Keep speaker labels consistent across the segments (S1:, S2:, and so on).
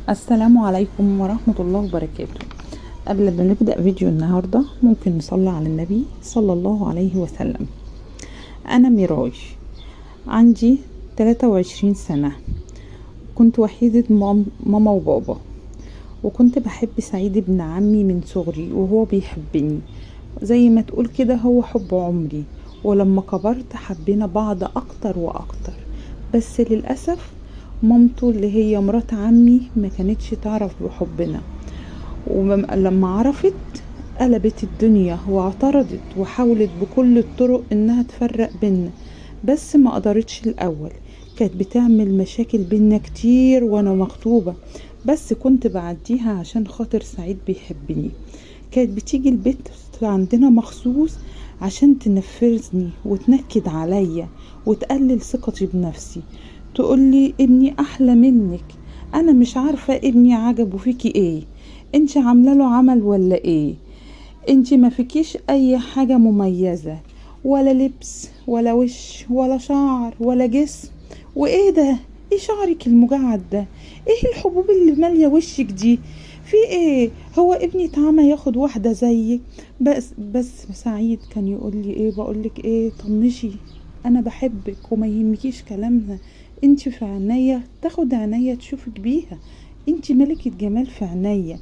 S1: السلام عليكم ورحمة الله وبركاته. قبل ما نبدأ فيديو النهاردة ممكن نصلي على النبي صلى الله عليه وسلم. أنا ميراي، عندي 23 سنة. كنت وحيدة ماما وبابا، وكنت بحب سعيد ابن عمي من صغري وهو بيحبني زي ما تقول كده، هو حب عمري. ولما كبرت حبينا بعض أكتر وأكتر، بس للأسف مامته اللي هي مرات عمي ما كانتش تعرف بحبنا، ولما عرفت قلبت الدنيا واعترضت وحاولت بكل الطرق انها تفرق بينا، بس ما قدرتش. الاول كانت بتعمل مشاكل بينا كتير وانا مخطوبة، بس كنت بعديها عشان خاطر سعيد بيحبني. كانت بتيجي البيت عندنا مخصوص عشان تنفرني وتنكد عليا وتقلل ثقتي بنفسي، تقولي ابني احلى منك، انا مش عارفة ابني عجبه فيكي ايه، انت عامله له عمل ولا ايه، انت ما فيكيش اي حاجة مميزة، ولا لبس ولا وش ولا شعر ولا جسم. وايه ده؟ ايه شعرك المجعد ده؟ ايه الحبوب اللي مالية وشك دي؟ في ايه؟ هو ابني اتعمى ياخد واحدة زيك؟ بس سعيد كان يقول لي ايه، بقولك ايه، طنشي، انا بحبك وما يهمكيش كلامها، انت في عينيا تاخد عينيا تشوفك بيها، انت ملكة جمال في عينيا.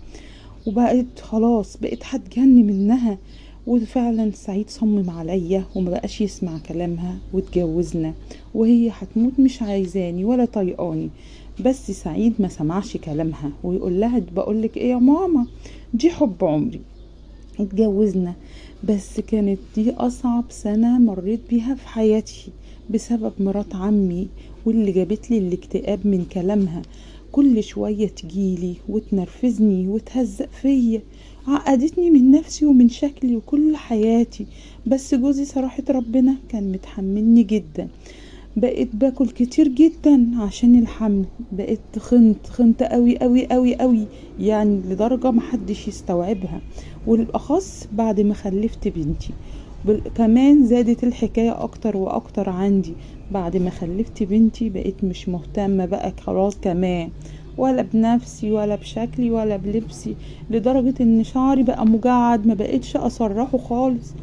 S1: وبقيت خلاص بقيت هتجن منها. وفعلا سعيد صمم عليا وما بقاش يسمع كلامها واتجوزنا، وهي هتموت مش عايزاني ولا طيقاني. بس سعيد ما سمعش كلامها ويقول لها بقولك ايه يا ماما، دي حب عمري. اتجوزنا، بس كانت دي اصعب سنة مريت بيها في حياتي بسبب مرات عمي، واللي جابت لي الاكتئاب من كلامها. كل شوية تجيلي وتنرفزني وتهزق فيا، عقدتني من نفسي ومن شكلي وكل حياتي. بس جوزي صراحة ربنا كان متحملني جدا. بقيت باكل كتير جدا عشان الحمل، بقيت خنت قوي قوي قوي قوي، يعني لدرجة محدش يستوعبها، والاخص بعد ما خلفت بنتي. كمان زادت الحكاية اكتر واكتر عندي. بعد ما خلفت بنتي بقيت مش مهتمة بقى خلاص كمان، ولا بنفسي ولا بشكلي ولا بلبسي، لدرجة ان شعري بقى مجعد، ما بقيتش اصرحه خالص.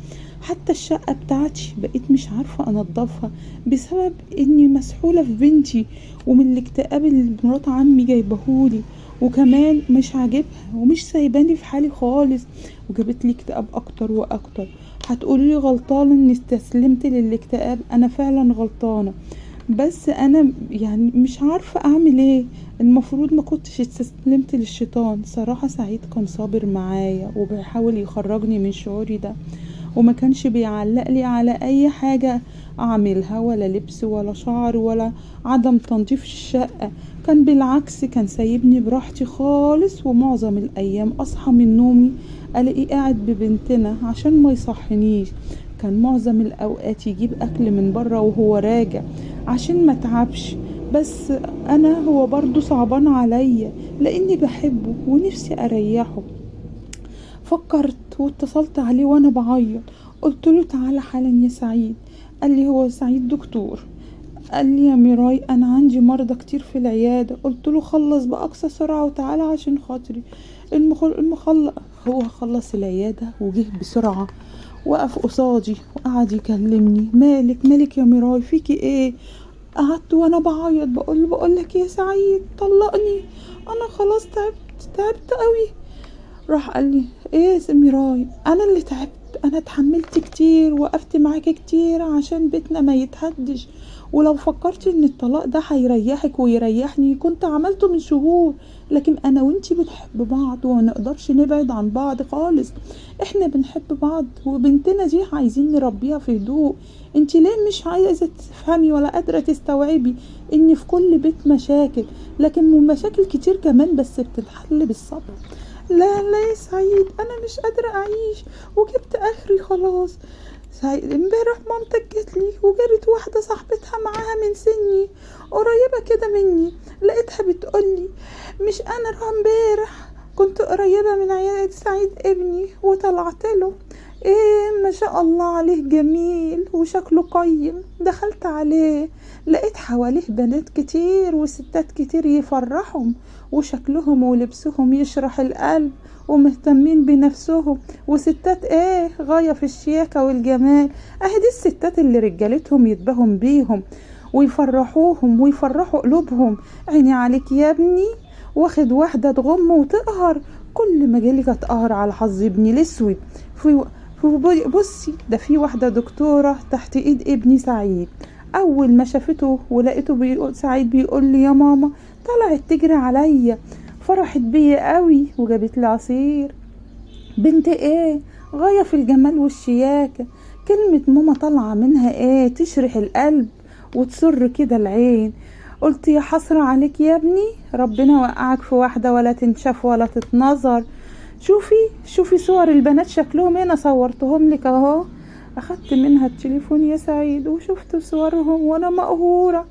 S1: حتى الشقة بتاعتي بقيت مش عارفة انضفها بسبب اني مسحولة في بنتي ومن الاكتئاب اللي مرات عمي جايبهولي. وكمان مش عاجبها ومش سايباني في حالي خالص، وجابت لي اكتئاب اكتر واكتر. هتقولي غلطانة اني استسلمت للاكتئاب، انا فعلا غلطانة، بس انا يعني مش عارفة اعمل ايه. المفروض ما كنتش استسلمت للشيطان. صراحة سعيد كان صابر معايا وبيحاول يخرجني من شعوري ده، وما كانش بيعلق لي على اي حاجة اعملها، ولا لبس ولا شعر ولا عدم تنظيف الشقة. كان بالعكس، كان سايبني براحتي خالص. ومعظم الايام اصحى من نومي الاقيه قاعد ببنتنا عشان ما يصحنيش. كان معظم الاوقات يجيب اكل من بره وهو راجع عشان ما تعبش. بس انا هو برضو صعبان عليا لاني بحبه ونفسي اريحه. فكرت واتصلت عليه وانا بعيط، قلت له تعالى حالا يا سعيد. قال لي هو سعيد دكتور. قال لي يا ميراي انا عندي مرضى كتير في العيادة. قلت له خلص باقصى سرعة وتعالى عشان خاطري. هو خلص العيادة وجه بسرعة، وقف قصادي وقعد يكلمني، مالك يا ميراي، فيكي ايه؟ قعدت وانا بعيط بقولك يا سعيد طلقني، انا خلاص تعبت قوي. راح قال لي ايه يا سميراي، انا اللي تعبت، انا اتحملت كتير، وقفت معاكي كتير عشان بيتنا ما يتهدش، ولو فكرتي ان الطلاق ده هيريحك ويريحني كنت عملته من شهور. لكن انا وانتي بنحب بعض وما نقدرش نبعد عن بعض خالص، احنا بنحب بعض، وبنتنا دي عايزين نربيها في هدوء. انتي ليه مش عايزة تفهمي ولا قادرة تستوعبي ان في كل بيت مشاكل، لكن مشاكل كتير كمان بس بتتحل بالصبر. لا يا سعيد، انا مش قادرة اعيش وجبت اخري خلاص. سعيد امبارح مامتك جت لي وجابت واحدة صاحبتها معاها من سني قريبة كده مني، لقيتها بتقولي مش انا امبارح كنت قريبة من عيادة سعيد ابني وطلعت له، ايه ما شاء الله عليه جميل وشكله قيم. دخلت عليه لقيت حواليه بنات كتير وستات كتير يفرحهم، وشكلهم ولبسهم يشرح القلب، ومهتمين بنفسهم، وستات ايه غاية في الشياكة والجمال. اهي دي الستات اللي رجالتهم يتباهم بيهم ويفرحوهم ويفرحوا قلوبهم. عيني عليك يا ابني، واخد واحدة تغم وتقهر. كل ما جالك اتقهر على حظ ابني الاسود. بصي ده في واحدة دكتورة تحت ايد ابني سعيد، اول ما شافته ولقيته بيقول سعيد بيقول لي يا ماما، طلعت تجري عليا، فرحت بيا قوي وجابت لي عصير. بنت ايه غاية في الجمال والشياكة. كلمة ماما طالعة منها ايه تشرح القلب وتسر كده العين. قلت يا حسرة عليك يا ابني، ربنا وقعك في واحدة ولا تنشاف ولا تتنظر. شوفي صور البنات شكلهم هنا، صورتهم لك اهو. اخدت منها التليفون يا سعيد وشفت صورهم وانا مقهورة.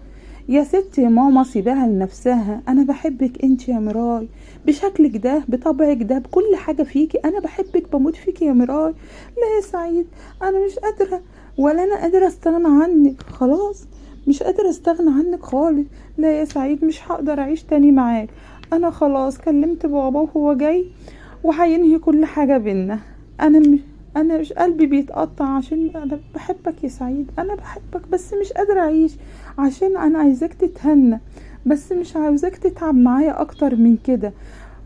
S1: يا ستي ماما سيبها لنفسها، انا بحبك انت يا مراي، بشكلك ده بطبعك ده بكل حاجة فيكي، انا بحبك بموت فيكي يا مراي. لا يا سعيد انا مش قادرة، ولا انا قادرة استغنى عنك، خلاص مش قادرة استغنى عنك خالص. لا يا سعيد مش هقدر اعيش تاني معاك، انا خلاص كلمت بابا وهو جاي وهينهي كل حاجة بينا. انا مش قلبي بيتقطع عشان انا بحبك يا سعيد، انا بحبك بس مش قادرة اعيش، عشان انا عايزاك تتهنى بس مش عاوزاك تتعب معايا اكتر من كده.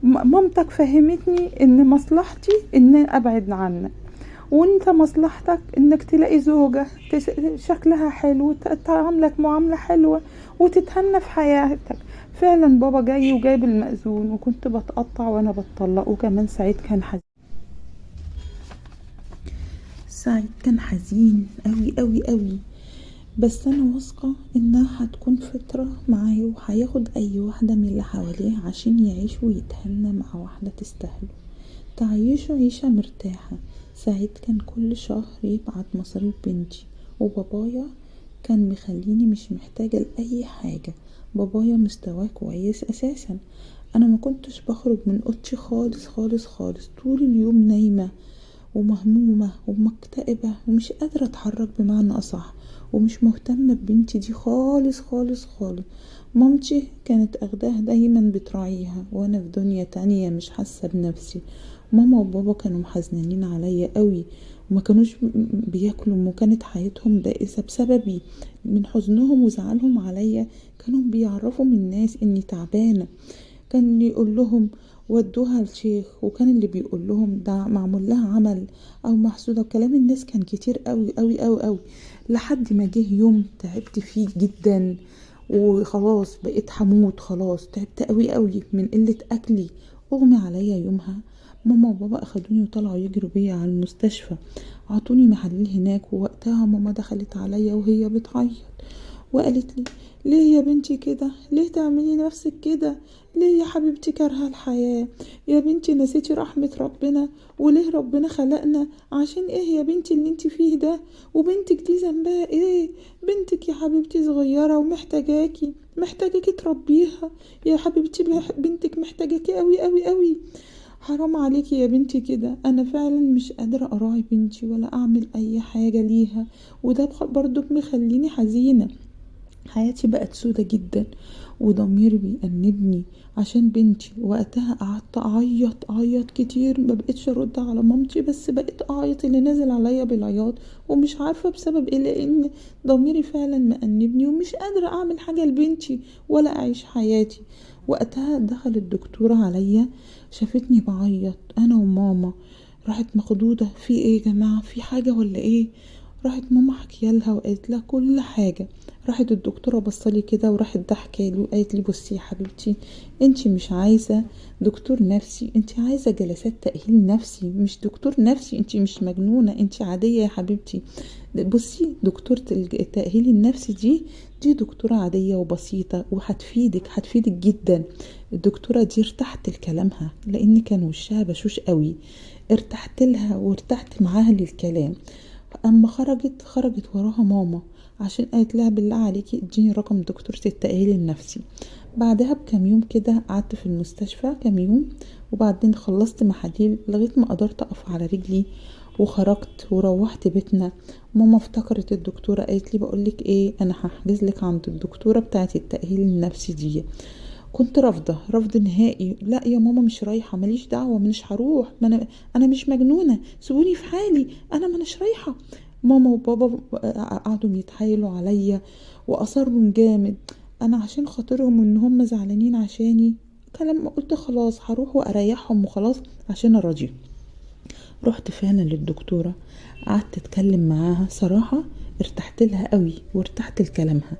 S1: مامتك فهمتني ان مصلحتي ان ابعد عنك، وانت مصلحتك انك تلاقي زوجة شكلها حلو تعاملك معاملة حلوة وتتهنى في حياتك. فعلا بابا جاي وجايب المأذون، وكنت بتقطع وانا بتطلق. وكمان سعيد كان حزين قوي قوي قوي، بس انا واثقة انها هتكون فترة معاه وهياخد اي واحدة من اللي حواليه عشان يعيش ويتهنى مع واحدة تستاهله، تعيشه عيشة مرتاحة. سعيد كان كل شهر يبعت مصاريف بنتي، وبابايا كان مخليني مش محتاجة لأي حاجة. بابايا مستواه كويس أساسا. أنا ما كنتش بخرج من أوضتي خالص خالص خالص، طول اليوم نايمة ومهمومة ومكتئبة ومش قادرة أتحرك بمعنى أصح، ومش مهتمة ببنتي دي خالص خالص خالص. مامتي كانت أخداها دايما بتراعيها، وأنا في دنيا تانية مش حاسة بنفسي. ماما وبابا كانوا محزنين عليا قوي، وما كانوش بياكلوا، وكانت حياتهم بائسة بسببي. من حزنهم وزعلهم عليا كانوا بيعرفوا من الناس اني تعبانة. كان يقول لهم ودوها الشيخ، وكان اللي بيقول لهم ده معمول لها عمل او محسودة. وكلام الناس كان كتير قوي قوي قوي قوي، لحد ما جه يوم تعبت فيه جدا وخلاص بقيت هموت، خلاص تعبت قوي قوي من قلة اكلي. اغمي عليا يومها. ماما وبابا اخدوني وطلعوا يجروا بيا على المستشفى، عطوني محاليل هناك. ووقتها ماما دخلت عليا وهي بتعيط وقالت لي ليه يا بنتي كده، ليه تعملي نفسك كده، ليه يا حبيبتي كارهه الحياة يا بنتي، نسيتي رحمة ربنا، وليه ربنا خلقنا عشان ايه يا بنتي اللي انتي فيه ده، وبنتك دي ذنبها ايه، بنتك يا حبيبتي صغيرة محتاجاكي تربيها يا حبيبتي، بنتك محتاجاكي قوي قوي قوي، حرام عليكي يا بنتي كده. انا فعلا مش قادرة اراعي بنتي ولا اعمل اي حاجة ليها، وده برضو مخليني حزينة. حياتي بقت سودة جدا وضميري بيأنبني عشان بنتي. وقتها قعدت اعيط كتير، ما بقتش ارد على مامتي، بس بقيت اعيط اللي نازل عليا بالعياط، ومش عارفة بسبب ايه، لان ضميري فعلا مأنبني ومش قادرة اعمل حاجة لبنتي ولا اعيش حياتي. وقتها دخلت الدكتورة عليا، شافتني بعيط انا وماما، راحت مخضوضة في ايه يا جماعة، في حاجة ولا ايه؟ راحت ماما حكيالها وقالت لها كل حاجة. راحت الدكتورة بصلي كده وراحت ضحكالي وقالت لي بصي يا حبيبتي، انتي مش عايزة دكتور نفسي، انتي عايزة جلسات تأهيل نفسي، مش دكتور نفسي، انتي مش مجنونة، انتي عادية يا حبيبتي. بصي دكتورة التأهيل النفسي دي دكتورة عادية وبسيطة هتفيدك جدا. الدكتورة دي ارتحت لكلامها لان كان وشها بشوش قوي، ارتحت لها وارتحت معاها للكلام. اما خرجت وراها ماما عشان قالت لها بالله عليكي اديني رقم دكتورة التأهيل النفسي. بعدها بكام يوم كده قعدت في المستشفى كام يوم، وبعدين خلصت محاليل لغاية ما قدرت اقف على رجلي وخرجت وروحت بيتنا. ماما افتكرت الدكتورة، قالت لي بقولك ايه، انا هحجز لك عند الدكتورة بتاعة التأهيل النفسي دي. كنت رافضة رفض نهائي، لا يا ماما مش رايحة، ماليش دعوة، مش هروح، ما انا مش مجنونة، سيبوني في حالي، انا مانيش رايحة. ماما وبابا قعدوا يتحايلوا عليا واصروا جامد، انا عشان خاطرهم ان هم زعلانين عشاني كلام، ما قلت خلاص هروح واريحهم وخلاص عشان اراضيهم. رحت فعلا للدكتورة، قعدت اتكلم معاها، صراحة ارتحت لها قوي وارتحت لكلامها،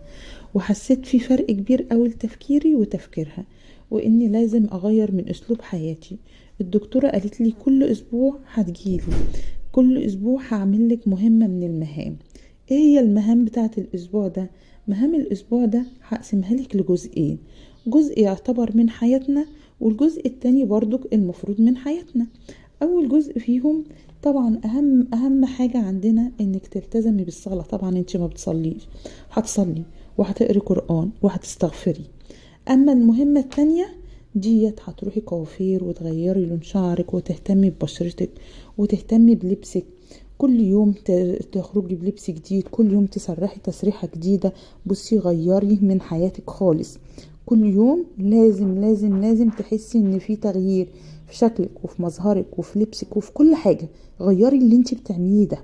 S1: وحسيت في فرق كبير قوي لتفكيري وتفكيرها، واني لازم اغير من اسلوب حياتي. الدكتورة قالت لي كل اسبوع هتجيلي، كل اسبوع هعمل لك مهمة من المهام. ايه هي المهام بتاعت الاسبوع ده؟ مهام الاسبوع ده هقسمها لك لجزئين، جزء يعتبر من حياتنا والجزء التاني برضو المفروض من حياتنا. اول جزء فيهم طبعا اهم حاجة عندنا انك تلتزمي بالصلاة. طبعا انت ما بتصليش، هتصلي وهتقري قرآن وهتستغفري. اما المهمة التانية ديت هتروحي كوافير وتغيري لون شعرك وتهتمي ببشرتك وتهتمي بلبسك، كل يوم تخرجي بلبس جديد، كل يوم تسرحي تسريحة جديدة. بصي غيري من حياتك خالص، كل يوم لازم لازم لازم تحسي ان في تغيير في شكلك وفي مظهرك وفي لبسك وفي كل حاجة. غيري اللي انت بتعمليه ده،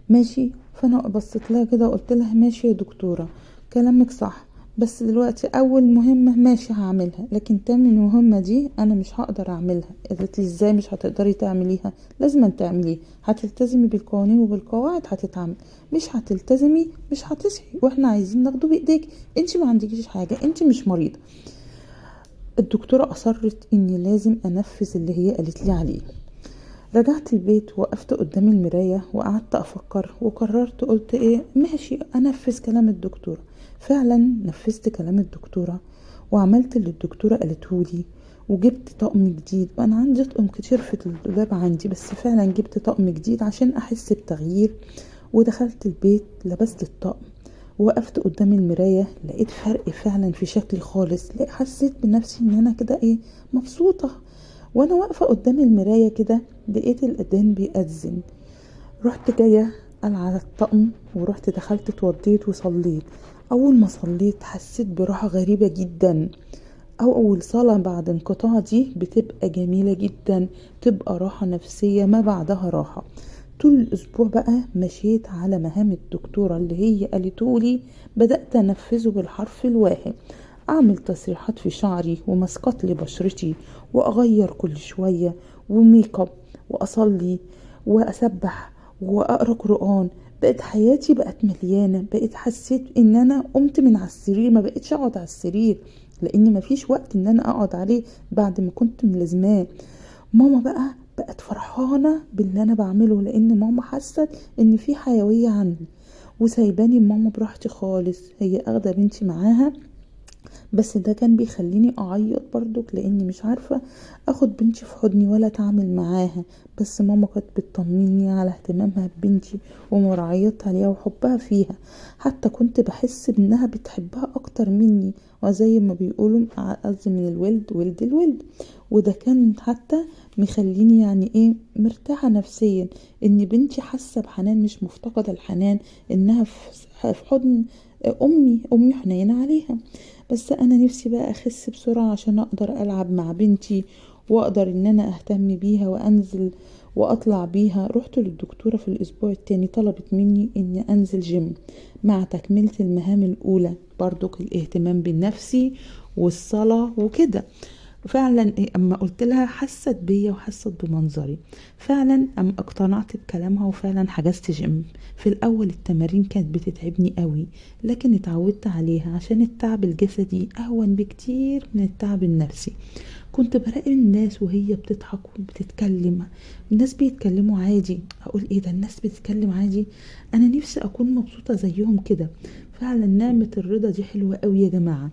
S1: ماشي؟ فانا بصيت لها كده وقلت لها ماشي يا دكتورة، كلامك صح، بس دلوقتي اول مهمة ماشي هعملها، لكن تاني المهمة دي انا مش هقدر اعملها. قالت لي ازاي مش هتقدري تعمليها؟ لازم تعمليه، هتلتزمي بالقوانين وبالقواعد هتتعمل، مش هتلتزمي مش هتصحي، واحنا عايزين ناخده بايديك، انت ما عندكيش حاجة، انت مش مريضة. الدكتورة اصرت اني لازم انفذ اللي هي قالت لي عليه. رجعت البيت، وقفت قدام المراية وقعدت أفكر وقررت، قلت إيه، ماشي أنفذ كلام الدكتورة. فعلا نفذت كلام الدكتورة وعملت اللي الدكتورة قالتهولي، وجبت طقم جديد. وأنا عندي طقم كتير في الدولاب عندي، بس فعلا جبت طقم جديد عشان أحس بتغيير. ودخلت البيت لبست الطقم، وقفت قدام المراية، لقيت فرق فعلا في شكلي خالص، حسيت بنفسي ان انا كده ايه، مبسوطة. وانا واقفة قدام المراية كده لقيت الاذان بيأذن، رحت جاية على الطقم ورحت دخلت اتوضيت وصليت. اول ما صليت حسيت براحة غريبة جدا. اول صلاة بعد انقطاع دي بتبقى جميلة جدا، تبقى راحة نفسية ما بعدها راحة. طول الاسبوع بقى مشيت على مهام الدكتورة اللي هي قالتولي، بدأت انفذه بالحرف الواحد، اعمل تسريحات في شعري ومسقط لبشرتي واغير كل شوية وميك اب واصلي واسبح واقرا قرآن. بقت حياتي بقت مليانة، بقيت حسيت ان انا قمت من على السرير، ما بقيتش اقعد على السرير لان مفيش وقت ان انا اقعد عليه بعد ما كنت ملازماه. ماما بقى بقت فرحانة باللي انا بعمله، لان ماما حست ان في حيوية عندي وسايباني ماما براحتي خالص. هي اخده بنتي معاها، بس ده كان بيخليني اعيط برضك لاني مش عارفة اخد بنتي في حضني ولا اتعامل معاها. بس ماما كانت بتطمني على اهتمامها ببنتي ومراعيتها عليها وحبها فيها، حتى كنت بحس انها بتحبها اكتر مني، وزي ما بيقولوا قصدي من الولد ولد الولد. وده كان حتى مخليني يعني ايه، مرتاحة نفسيا ان بنتي حاسة بحنان، مش مفتقدة الحنان، انها في حضن امي حنينة عليها. بس انا نفسي بقى اخس بسرعة عشان اقدر العب مع بنتي واقدر ان انا اهتم بيها وانزل واطلع بيها. رحت للدكتورة في الاسبوع التاني، طلبت مني اني انزل جيم مع تكملة المهام الاولى، برضو الاهتمام بالنفسي والصلاة وكده. فعلا اما قلت لها حست بيا وحست بمنظري، فعلا اما اقتنعت بكلامها وفعلا حجزت جيم. في الاول التمارين كانت بتتعبني قوي، لكن اتعودت عليها عشان التعب الجسدي اهون بكتير من التعب النفسي. كنت براقب الناس وهي بتضحك وبتتكلم، الناس بيتكلموا عادي، اقول ايه ده، الناس بتتكلم عادي، انا نفسي اكون مبسوطة زيهم كده. فعلا نعمة الرضا دي حلوة قوي يا جماعة،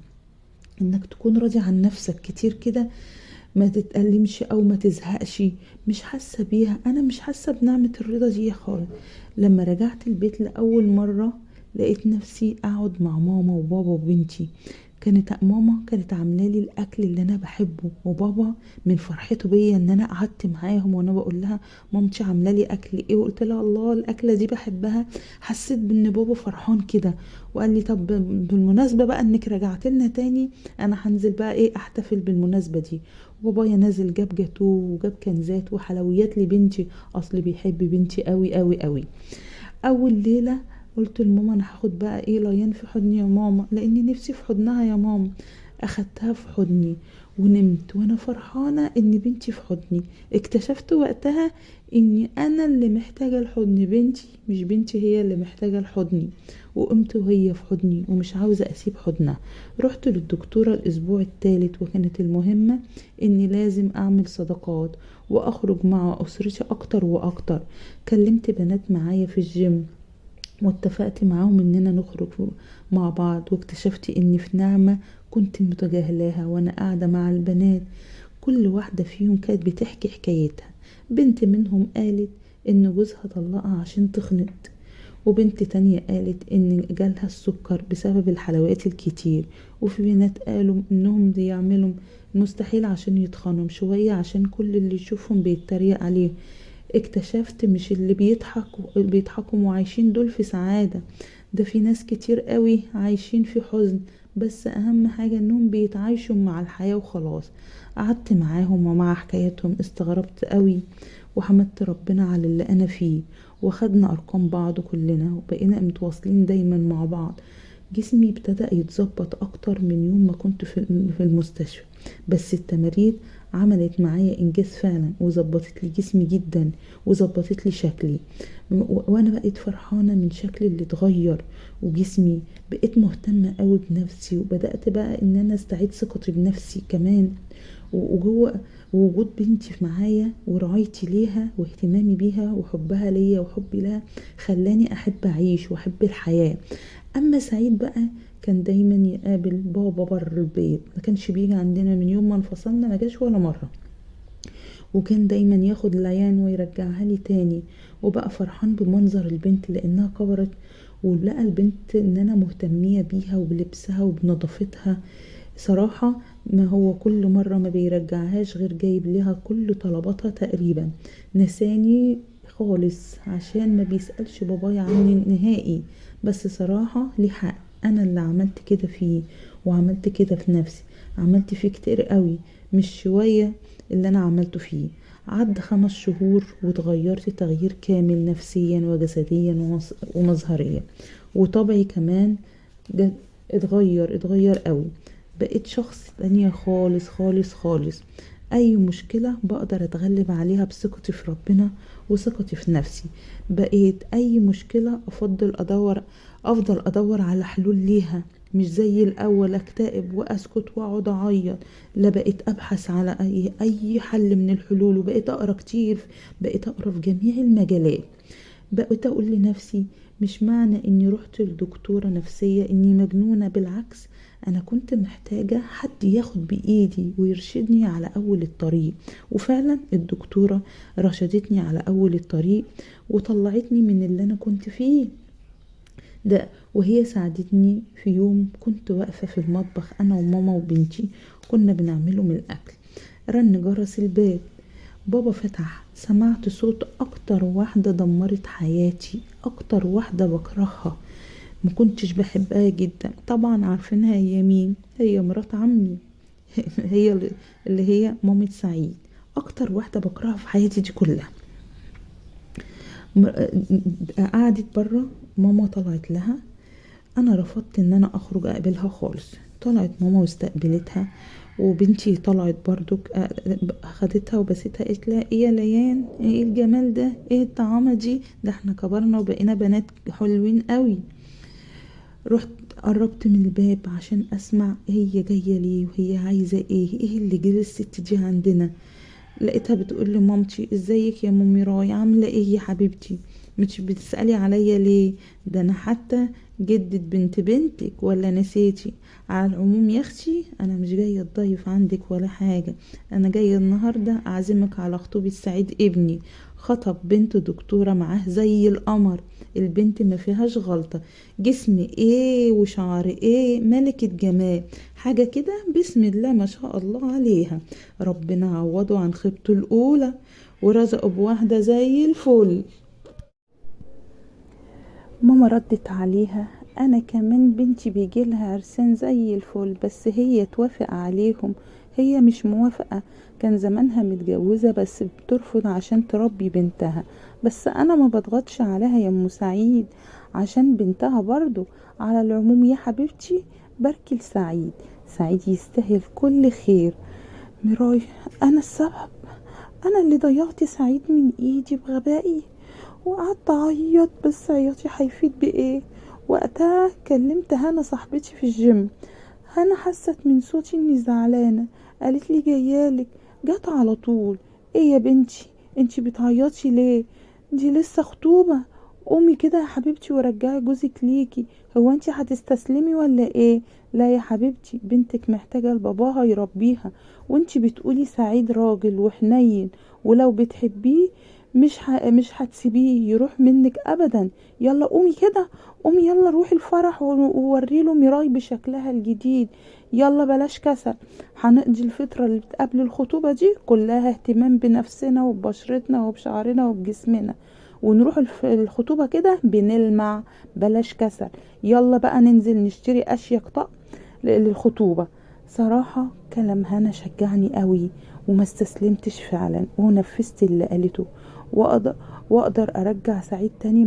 S1: انك تكون راضي عن نفسك كتير كده، ما تتألمش او ما تزهقش. مش حاسة بيها، انا مش حاسة بنعمة الرضا دي خالص. لما رجعت البيت لأول مرة لقيت نفسي اقعد مع ماما وبابا وبنتي، ماما كانت عامله لي الاكل اللي انا بحبه، وبابا من فرحته بيا ان انا قعدت معاهم وانا بقول لها مامتي عامله لي اكل ايه، وقلت لها الله الاكله دي بحبها. حسيت بان بابا فرحان كده، وقال لي طب بالمناسبه بقى انك رجعت لنا تاني، انا هنزل بقى ايه احتفل بالمناسبه دي. وبابايا نازل جاب جاتوه وجاب كنزات وحلويات لبنتي، اصل بيحب بنتي قوي قوي قوي. اول ليله قلت لماما انا هاخد بقى ايه ليان في حضني يا ماما، لاني نفسي في حضنها يا ماما. اخدتها في حضني ونمت وانا فرحانه ان بنتي في حضني. اكتشفت وقتها اني انا اللي محتاجه الحضن بنتي، مش بنتي هي اللي محتاجه الحضن. وقمت وهي في حضني ومش عاوزه اسيب حضنها. رحت للدكتوره الاسبوع الثالث، وكانت المهمه اني لازم اعمل صداقات واخرج مع اسرتي اكتر واكتر. كلمت بنات معايا في الجيم واتفقت معاهم اننا نخرج مع بعض، واكتشفت اني في نعمة كنت متجاهلاها وانا قاعدة مع البنات. كل واحدة فيهم كانت بتحكي حكايتها. بنت منهم قالت ان جوزها طلقها عشان تخنت، وبنت تانية قالت ان جالها السكر بسبب الحلويات الكتير، وفي بنات قالوا انهم بيعملوا المستحيل عشان يتخنوا شوية عشان كل اللي يشوفهم بيتريق عليه. اكتشفت مش اللي بيضحكوا وعايشين دول في سعادة، ده في ناس كتير قوي عايشين في حزن، بس اهم حاجة انهم بيتعايشوا مع الحياة وخلاص. قعدت معاهم ومع حكاياتهم استغربت قوي، وحمدت ربنا على اللي انا فيه. واخدنا ارقام بعض كلنا وبقينا متواصلين دايما مع بعض. جسمي ابتدأ يتظبط اكتر من يوم ما كنت في المستشفى، بس التمارين عملت معايا انجاز فعلا وظبطت لي جسمي جدا وظبطت لي شكلي. وانا بقيت فرحانه من شكلي اللي اتغير وجسمي. بقيت مهتمه قوي بنفسي، وبدات بقى ان انا استعيد ثقتي بنفسي كمان. وجوه وجود بنتي معايا ورعايتي ليها واهتمامي بيها وحبها ليا وحبي لها خلاني احب اعيش واحب الحياه. اما سعيد بقى كان دايما يقابل بابا بره البيت، ما كانش بيجي عندنا من يوم ما انفصلنا، ما جاش ولا مره. وكان دايما ياخد ليان ويرجعها لي تاني، وبقى فرحان بمنظر البنت لانها كبرت، ولقى البنت ان انا مهتمية بيها وبلبسها وبنظافتها. صراحة ما هو كل مرة ما بيرجعهاش غير جايب لها كل طلباتها تقريبا. نساني خالص عشان ما بيسألش بابايا عني نهائي. بس صراحة ليه حق، انا اللي عملت كده فيه وعملت كده في نفسي. عملت فيه كتير قوي، مش شوية اللي انا عملته فيه. عدى 5 شهور واتغيرت تغيير كامل نفسيا وجسديا ومظهريا، وطبعي كمان اتغير قوي. بقيت شخص تانية خالص خالص خالص. اي مشكلة بقدر اتغلب عليها بثقتي في ربنا وثقتي في نفسي. بقيت اي مشكلة افضل ادور على حلول ليها، مش زي الاول اكتئب واسكت واقعد اعيط. لا، بقيت ابحث على اي حل من الحلول، وبقيت اقرا كتير. بقيت اقرا في جميع المجالات. بقيت اقول لنفسي مش معنى اني رحت لدكتورة نفسية اني مجنونة، بالعكس انا كنت محتاجة حد ياخد بايدي ويرشدني على اول الطريق. وفعلا الدكتورة رشدتني على اول الطريق وطلعتني من اللي انا كنت فيه ده. وهي ساعدتني في يوم كنت واقفة في المطبخ انا وماما وبنتي، كنا بنعمله من الاكل. رن جرس الباب، بابا فتح. سمعت صوت اكتر واحدة دمرت حياتي، اكتر واحدة بكرهها، ما كنتش بحبها جدا. طبعا عارفينها هي مين؟ هي مرات عمي هي اللي هي مامة سعيد. اكتر واحدة بكرهها في حياتي دي كلها. قعدت برا، ماما طلعت لها. انا رفضت ان انا اخرج اقابلها خالص. طلعت ماما واستقبلتها، وبنتي طلعت برضو خدتها وبستها. قالت لها ايه يا ليان، ايه الجمال ده، ايه الطعامة دي، ده احنا كبرنا وبقينا بنات حلوين قوي. رحت قربت من الباب عشان اسمع هي جاية ليه وهي عايزة ايه اللي جري الست دي عندنا. لقيتها بتقول لي مامتي ازيك يا مامي راي، عامله ايه يا حبيبتي، مش بتسالي عليا ليه، ده انا حتى جدة بنت بنتك ولا نسيتي. على العموم يا اختي انا مش جايه اتضيف عندك ولا حاجه، انا جايه النهارده اعزمك على خطوبه سعيد ابني. خطب بنت دكتورة معاه زي القمر. البنت ما فيهاش غلطة، جسم ايه وشعر ايه، ملكة جمال، حاجة كده بسم الله ما شاء الله عليها. ربنا عوضه عن خيبته الأولى ورزقه بواحدة زي الفل. ماما ردت عليها: انا كمان بنتي بيجيلها عرسان زي الفل، بس هي توافق عليهم، هي مش موافقة. كان زمانها متجوزة بس بترفض عشان تربي بنتها. بس انا ما بضغطش عليها يا ام سعيد، عشان بنتها برضو. على العموم يا حبيبتي، باركي لسعيد، سعيد يستاهل كل خير. ميراي: انا السبب، انا اللي ضيعت سعيد من ايدي بغبائي. وقعدت اعيط، بس عياطي هيفيد بايه؟ وقتها كلمت هنا صاحبتي في الجيم. هنا حست من صوتي اني زعلانه، قالت لي جايالك. جت على طول: ايه يا بنتي، انتي بتعيطي ليه؟ دي لسه خطوبه. قومي كده يا حبيبتي ورجعي جوزك ليكي، هو انتي هتستسلمي ولا ايه؟ لا يا حبيبتي، بنتك محتاجه لباباها يربيها، وانتي بتقولي سعيد راجل وحنين، ولو بتحبيه مش هتسيبيه يروح منك ابدا. يلا قومي كده، قومي يلا روحي الفرح ووريله ميراي بشكلها الجديد. يلا بلاش كسل، هنقضي الفترة اللي قبل الخطوبة دي كلها اهتمام بنفسنا وببشرتنا وبشعرنا وبجسمنا، ونروح الخطوبة كده بنلمع. بلاش كسل، يلا بقى ننزل نشتري اشيك طقم للخطوبة. صراحة كلام هنا شجعني قوي، وما استسلمتش فعلا ونفذت اللي قالته. واقدر ارجع سعيد تاني؟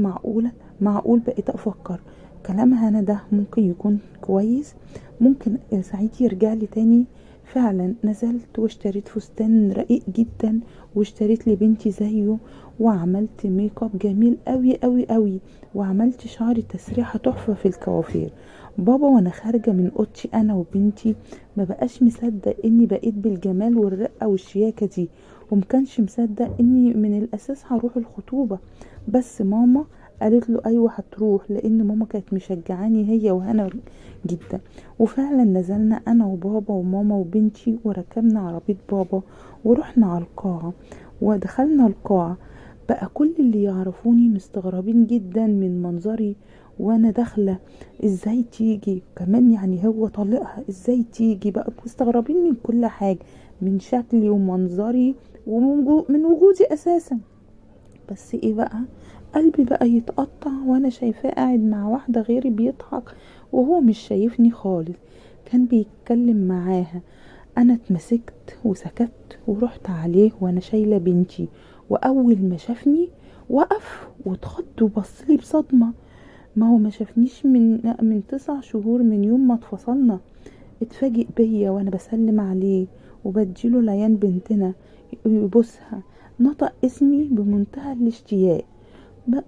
S1: معقول بقيت افكر كلام هنا ده ممكن يكون كويس، ممكن سعيد يرجع لي تاني. فعلا نزلت واشتريت فستان رقيق جدا، واشتريت لبنتي زيه، وعملت ميك اب جميل قوي قوي قوي، وعملت شعري تسريحه تحفه في الكوافير. بابا وانا خارجه من اوضتي انا وبنتي ما بقاش مصدق اني بقيت بالجمال والرقه والشياكه دي، ومكانش مصدق اني من الاساس هروح الخطوبه. بس ماما قالت له ايوه هتروح، لان ماما كانت مشجعاني هي وهنا جدا. وفعلا نزلنا انا وبابا وماما وبنتي، وركبنا عربيه بابا ورحنا على القاعه. ودخلنا القاعه، بقى كل اللي يعرفوني مستغربين جدا من منظري وانا داخله. ازاي تيجي كمان؟ يعني هو طلقها ازاي تيجي؟ بقى مستغربين من كل حاجه، من شكلي ومنظري ومن وجودي اساسا. بس ايه بقى، قلبي بقى يتقطع وانا شايفاه قاعد مع واحده غيري بيضحك، وهو مش شايفني خالص. كان بيتكلم معاها. انا اتمسكت وسكت ورحت عليه وانا شايله بنتي، واول ما شافني وقف واتخض وبصلي بصدمه. ما هو ما شافنيش من 9 شهور من يوم ما اتفصلنا. اتفاجئ بيا وانا بسلم عليه وبديله ليان بنتنا يبوسها. نطق اسمي بمنتهى الاشتياق،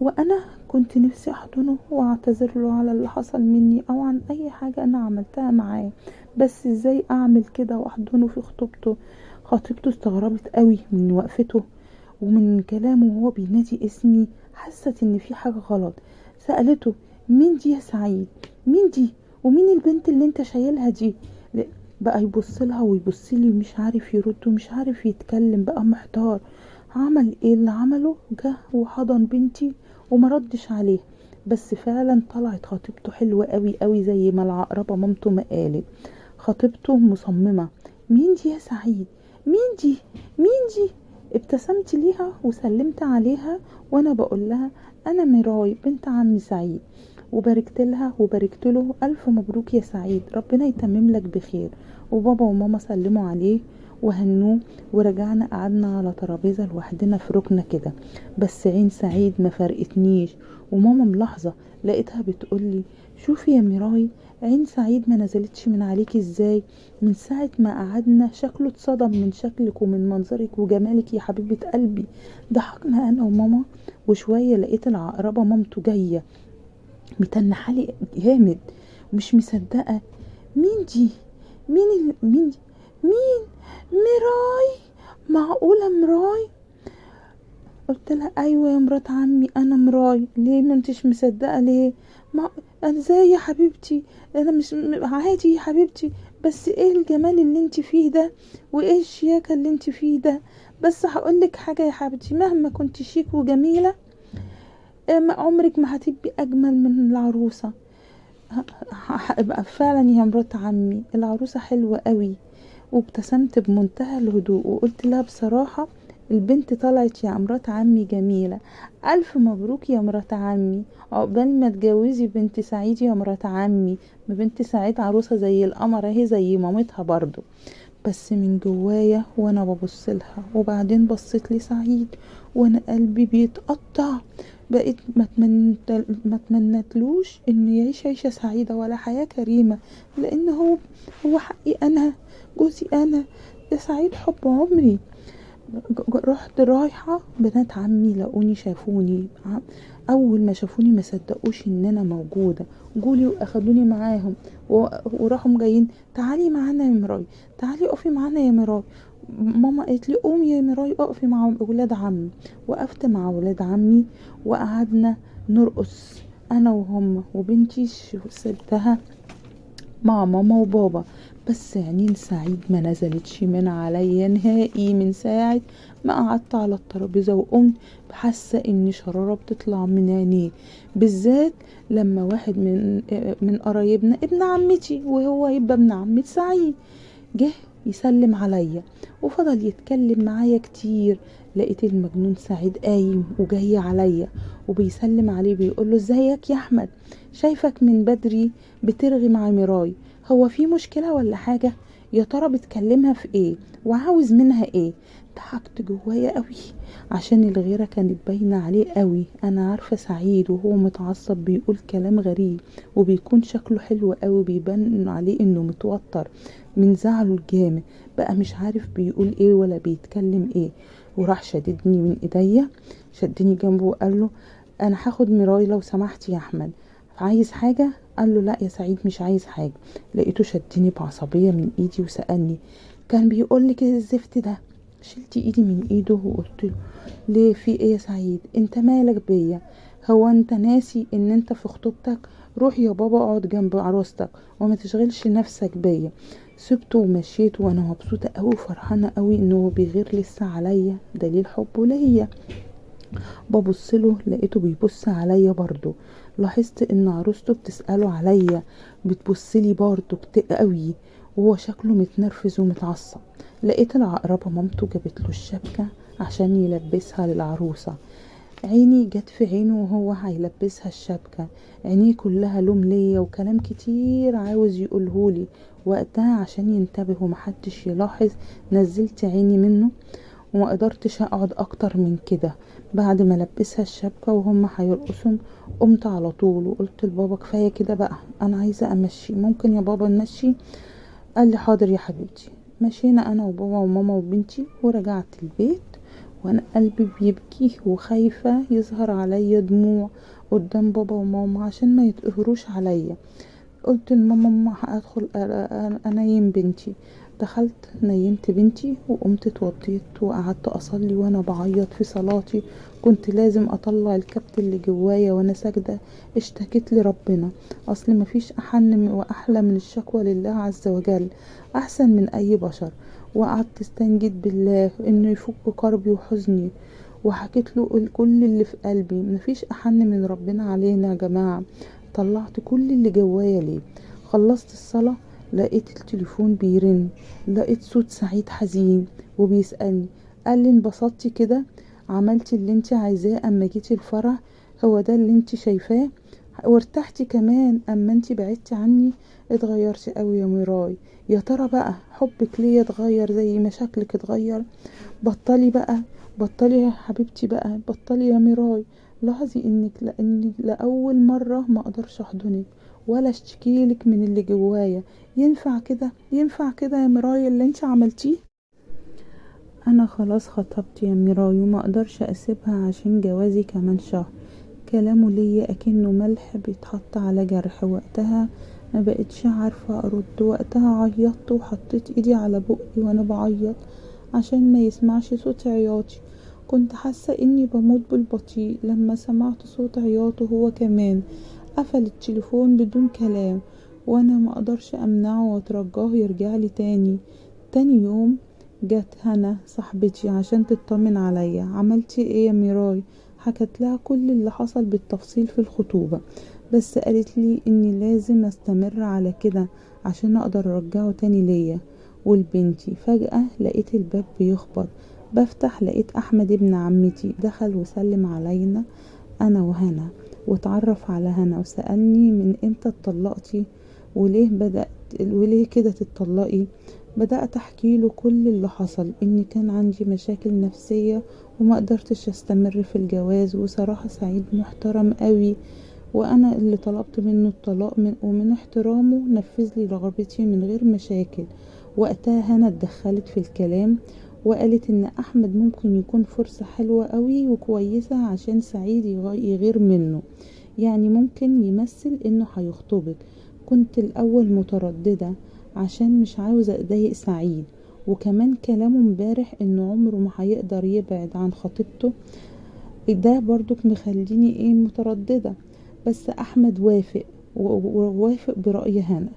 S1: وانا كنت نفسي احضنه واعتذر له على اللي حصل مني او عن اي حاجة انا عملتها معاه. بس ازاي اعمل كده واحضنه في خطوبته؟ خطيبته استغربت قوي من وقفته ومن كلامه وهو بينادي اسمي، حست ان في حاجة غلط. سألته: مين دي يا سعيد؟ مين دي؟ ومين البنت اللي انت شايلها دي؟ بقى يبص لها ويبص لي، ومش عارف يرد ومش عارف يتكلم، بقى محتار. عمل ايه اللي عمله؟ جه وحضن بنتي وما ردش عليه. بس فعلا طلعت خطيبته حلوة قوي قوي زي ما العقربة مامته ما قالت. خطيبته مصممة: مين دي يا سعيد؟ مين دي؟ مين دي؟ ابتسمت ليها وسلمت عليها وانا بقول لها: انا ميراي بنت عم سعيد. وباركت لها وباركت له: الف مبروك يا سعيد، ربنا يتمم لك بخير. وبابا وماما سلموا عليه وهنوه، ورجعنا قعدنا على ترابيزه لوحدنا في ركنه كده. بس عين سعيد ما فرقتنيش، وماما ملاحظه لقيتها بتقولي: شوفي يا ميراي، عين سعيد ما نزلتش من عليكي ازاي؟ من ساعه ما قعدنا شكله اتصدم من شكلك ومن منظرك وجمالك يا حبيبه قلبي. ضحكنا انا وماما، وشويه لقيت العقربه مامته جايه متنحالي جامد ومش مصدقه. مين دي؟ مين دي؟ مين؟ ميراي؟ معقوله ميراي؟ قلت لها: ايوه يا مرات عمي انا مراي. ليه ما انتش مصدقه ليه؟ ما ازاي يا حبيبتي؟ انا مش عادي يا حبيبتي، بس ايه الجمال اللي انت فيه ده، وايه الشياكة اللي انت فيه ده. بس هقولك حاجة يا حبيبتي، مهما كنت شيك وجميلة عمرك ما هتبقي اجمل من العروسة. هبقى فعلا يا مرات عمي العروسة حلوة قوي. وابتسمت بمنتهى الهدوء وقلت لها بصراحة البنت طلعت يا مرات عمي جميلة. ألف مبروك يا مرات عمي، عقبال ما تجوزي بنت سعيد يا مرات عمي. ما بنت سعيد عروسة زي القمر اهي زي مامتها برضو. بس من جوايا وانا ببص لها وبعدين بصيت لسعيد وانا قلبي بيتقطع. بقيت ما تمنتلوش انه يعيش عيشة سعيدة ولا حياة كريمة، لان هو حقي انا، جوزي انا، ده سعيد حب عمري. رحت رايحة بنات عمي لقوني شافوني، اول ما شافوني ما صدقوش ان انا موجودة، جولي واخدوني معاهم وراحوا جايين تعالي معانا يا مراي، تعالي اقفي معانا يا مراي. ماما قالت لي قومي يا مراي اقفي مع ولاد عمي. وقفت مع ولاد عمي وقعدنا نرقص انا وهم، وبنتي سبتها مع ماما وبابا. بس عينين سعيد ما نزلتش من عليا نهائي من ساعة ما قعدت على الترابيزة وقمت حاسة ان شرارة بتطلع من عينيه، بالذات لما واحد من قرايبنا ابن عمتي وهو يبقى ابن عمة سعيد جه يسلم عليا وفضل يتكلم معايا كتير. لقيت المجنون سعيد قايم وجاي عليا وبيسلم عليه بيقول له ازيك يا احمد، شايفك من بدري بترغي مع ميراي، هو في مشكلة ولا حاجة؟ يا ترى بتكلمها في ايه وعاوز منها ايه؟ ضحكت جوايا قوي عشان الغيرة كانت باينة عليه قوي. انا عارفة سعيد وهو متعصب بيقول كلام غريب وبيكون شكله حلو قوي، بيبان عليه انه متوتر من زعله الجامد، بقى مش عارف بيقول ايه ولا بيتكلم ايه. وراح شددني من ايديا، شدني جنبه وقال له انا هاخد ميراي لو سمحت يا احمد، عايز حاجة؟ قال له لا يا سعيد مش عايز حاجة. لقيته شدني بعصبية من ايدي وسألني كان بيقول لك ايه الزفت ده؟ شلت ايدي من ايده وقلت له ليه في ايه يا سعيد، انت مالك بيا؟ هو انت ناسي ان انت في خطوبتك؟ روح يا بابا اقعد جنب عروستك وما تشغلش نفسك بيا. سبته ومشيت وانا مبسوطة قوي وفرحانة قوي انه بيغير لسه عليا، دليل حبه ليا. ببصله لقيته بيبص عليا برضو، لاحظت ان عروسته بتسأله عليا، بتبصلي برضو قوي وهو شكله متنرفز ومتعصب. لقيت العقربة مامته جابت له الشبكة عشان يلبسها للعروسة. عيني جت في عينه وهو هيلبسها الشبكة، عينيه كلها لوم ليا وكلام كتير عاوز يقولهولي. وقتها عشان ينتبه ومحدش يلاحظ نزلت عيني منه وما قدرتش اقعد اكتر من كده. بعد ما لبسها الشبكة وهم هيرقصوا قمت على طول وقلت لبابا كفاية كده بقى انا عايزة امشي، ممكن يا بابا نمشي؟ قال لي حاضر يا حبيبتي. مشينا انا وبابا وماما وبنتي ورجعت البيت وانا قلبي بيبكي وخايفة يظهر عليا دموع قدام بابا وماما عشان ما يتقهروش عليا. قلت لماما ماما هادخل انيم بنتي. دخلت نيمت بنتي وقمت اتوضيت وقعدت اصلي وانا بعيط في صلاتي. كنت لازم اطلع الكبت اللي جوايا وانا ساجده. اشتكيت لربنا، اصل مفيش احن واحلى من الشكوى لله عز وجل، احسن من اي بشر. وقعدت استنجد بالله انه يفك كربي وحزني وحكيت له كل اللي في قلبي. مفيش احن من ربنا علينا يا جماعه. طلعت كل اللي جوايا ليه. خلصت الصلاة لقيت التليفون بيرن، لقيت صوت سعيد حزين وبيسألني قال لي انبسطتي كده، عملتي اللي انت عايزاه اما جيتي الفرح، هو ده اللي انت شايفاه، وارتحتي كمان اما انت بعدتي عني؟ اتغيرتي قوي يا ميراي، يا ترى بقى حبك ليا اتغير زي ما شكلك اتغير؟ بطلي بقى، بطلي يا حبيبتي بقى، بطلي يا ميراي. لاحظي لاني لاول مره ما اقدرش احضنك ولا اشتكيلك من اللي جوايا. ينفع كده؟ ينفع كده يا ميراي اللي انت عملتيه؟ انا خلاص خطبت يا ميراي وما اقدرش اسيبها عشان جوازي كمان شهر. كلامه ليا اكنه ملح بيتحط على جرح. وقتها ما بقتش عارفه ارد. وقتها عيطت وحطيت ايدي على بقي وانا بعيط عشان ما يسمعش صوت عياطي. كنت حاسه اني بموت بالبطيء لما سمعت صوت عياطه هو كمان. قفل التليفون بدون كلام وانا ما اقدرش امنعه واترجاه يرجع لي تاني. تاني يوم جت هنا صاحبتي عشان تطمن عليا. عملتي ايه يا ميراي؟ حكت لها كل اللي حصل بالتفصيل في الخطوبة، بس قالت لي اني لازم استمر على كده عشان اقدر ارجعه تاني ليا ولبنتي. فجأة لقيت الباب بيخبط، بفتح لقيت احمد ابن عمتي دخل وسلم علينا انا وهنا، واتعرف على هنا وسألني من امتى اتطلقتي وليه كده تتطلقي. بدأت احكي له كل اللي حصل، اني كان عندي مشاكل نفسية وما قدرتش استمر في الجواز، وصراحة سعيد محترم قوي وانا اللي طلبت منه الطلاق ومن احترامه نفذ لي رغبتي من غير مشاكل. وقتها هنا اتدخلت في الكلام وقالت ان احمد ممكن يكون فرصة حلوة قوي وكويسة عشان سعيد يغير منه، يعني ممكن يمثل انه هيخطبك. كنت الاول مترددة عشان مش عاوزة اضايق سعيد، وكمان كلامه امبارح انه عمره ما هيقدر يبعد عن خطيبته ده برضك مخليني مترددة. بس احمد وافق ووافق برأي هنا،